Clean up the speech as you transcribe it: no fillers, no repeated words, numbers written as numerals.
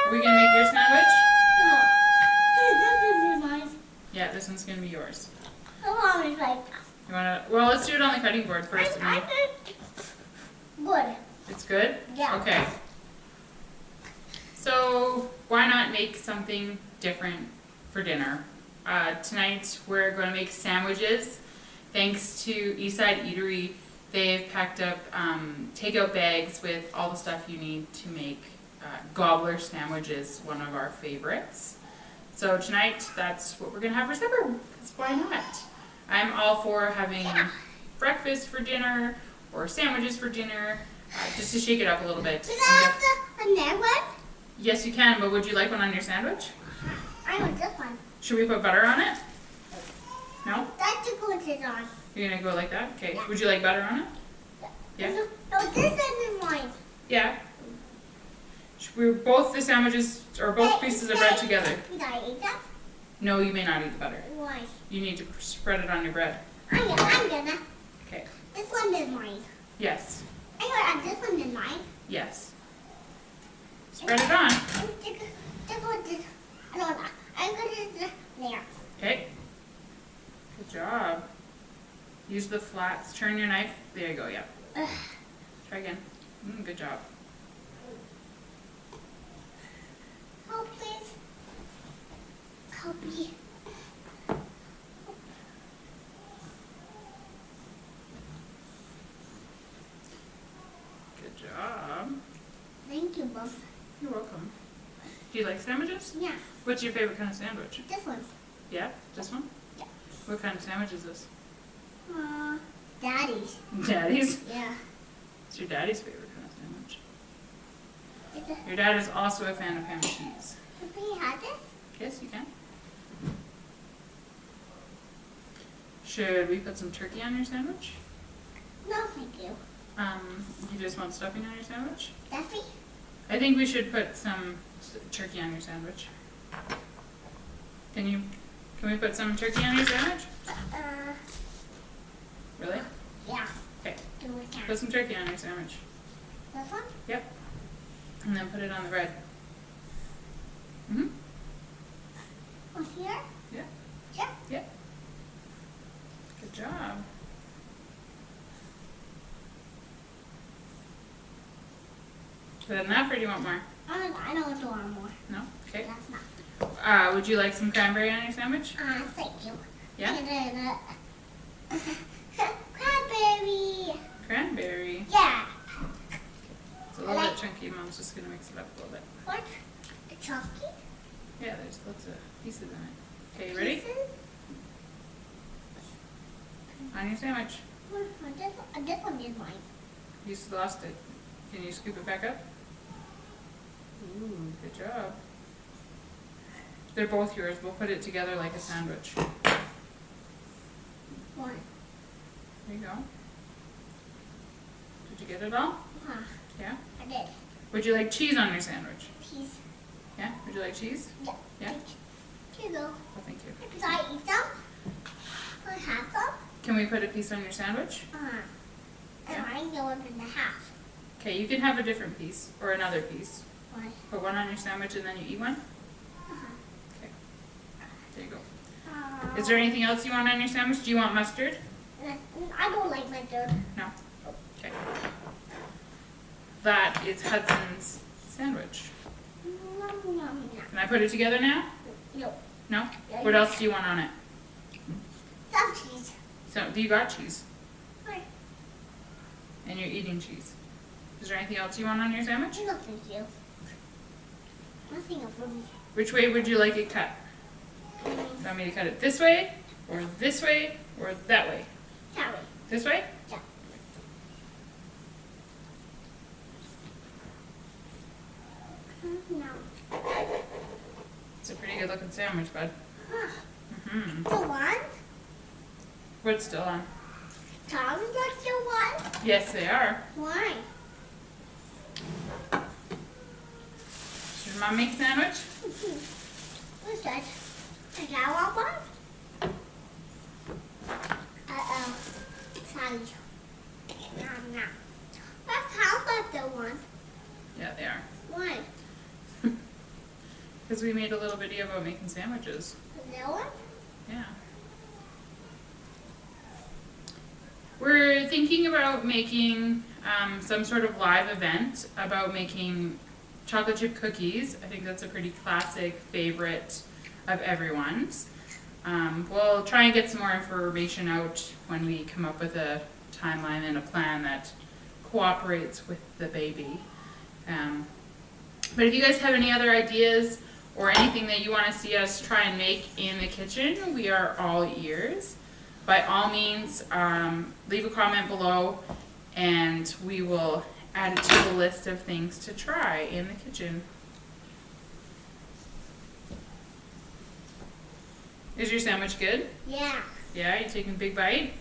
Are we gonna make your sandwich? No. This is mine. Yeah, this one's gonna be yours. I want it like You wanna? Well, let's do it on the cutting board first. Good. It's good? Yeah. Okay. So why not make something different for dinner? Tonight we're going to make sandwiches. Thanks to Eastside Eatery, they've packed up takeout bags with all the stuff you need to make gobbler sandwiches, one of our favorites. So tonight that's what we're going to have for supper. 'Cause why not? I'm all for having breakfast for dinner or sandwiches for dinner, just to shake it up a little bit. Can I have the one? Yes, you can, but would you like one on your sandwich? I want this one. Should we put butter on it? No? That's the good is on. You're going to go like that? Okay. Yeah. Would you like butter on it? Yeah? No, this is mine. Yeah. We're both the sandwiches, or both pieces of bread together. Can I eat that? No, you may not eat the butter. Why? You need to spread it on your bread. I'm gonna. Okay. This one is mine. Yes. I'm gonna add this one is mine. Yes. Spread it on. This one is, I don't know. I'm gonna do there. Okay. Good job. Use the flats. Turn your knife. There you go, yeah. Try again. Good job. Help, please. Help me. Good job. Thank you, Mom. You're welcome. Do you like sandwiches? Yeah, What's your favorite kind of sandwich? this one. Yeah? This one? Yeah. What kind of sandwich is this? Daddy's. Daddy's? Yeah. It's your daddy's favorite kind of sandwich. It's a, Your dad is also a fan of ham and cheese. can we have this? Yes, you can. Should we put some turkey on your sandwich? No, thank you. You just want stuffing on your sandwich? Duffy? I think we should put some turkey on your sandwich. Can we put some turkey on your sandwich? Really? Yeah. Okay. Do we can. Put some turkey on your sandwich. This one? Yep. And then put it on the bread. Mm-hmm. Oh, here? Yeah. Yeah. Yeah. Good job. Is that enough, or do you want more? I don't want to want more. No? Okay. That's not. Would you like some cranberry on your sandwich? Thank you. Yeah? Cranberry. Cranberry. Yeah. It's a little bit chunky. Mom's just going to mix it up a little bit. What? The chunky? Yeah, there's lots of pieces in it. Okay, you ready? Pieces? On your sandwich. This one is mine. You just lost it. Can you scoop it back up? Ooh, good job. They're both yours. We'll put it together like a sandwich. One. There you go. Did you get it all? Yeah? I did. Would you like cheese on your sandwich? Peas. Yeah? Would you like cheese? Yeah. Yeah? Here you go. Oh, thank you. Can I eat some? Can I have some? Can we put a piece on your sandwich? And Yeah. I go in the half. Okay, you can have a different piece or another piece. Why? Put one on your sandwich and then you eat one? Okay. There you go. Is there anything else you want on your sandwich? Do you want mustard? I don't like mustard. No? Okay. That is Hudson's sandwich. Can I put it together now? No. No? What else do you want on it? Some cheese. So, do you got cheese? Why? And you're eating cheese. Is there anything else you want on your sandwich? No, thank you. Nothing else for me. Which way would you like it cut? Do you want me to cut it this way, or that way? Sorry. This way? Yeah. No. It's a pretty good looking sandwich, bud. Mm-hmm. The one? What's still on? Tom's like the one? Yes, they are. Why? Should Mom make sandwich? What's that? Is that one? Uh-oh. Sorry. No. That's how about the one? Yeah, they are. Why? Because we made a little video about making sandwiches. That one? Yeah. We're thinking about making some sort of live event about making chocolate chip cookies. I think that's a pretty classic favorite of everyone's. We'll try and get some more information out when we come up with a timeline and a plan that cooperates with the baby. But if you guys have any other ideas or anything that you want to see us try and make in the kitchen, we are all ears. By all means, leave a comment below and we will add it to the list of things to try in the kitchen. Is your sandwich good? Yeah. Yeah, you taking a big bite?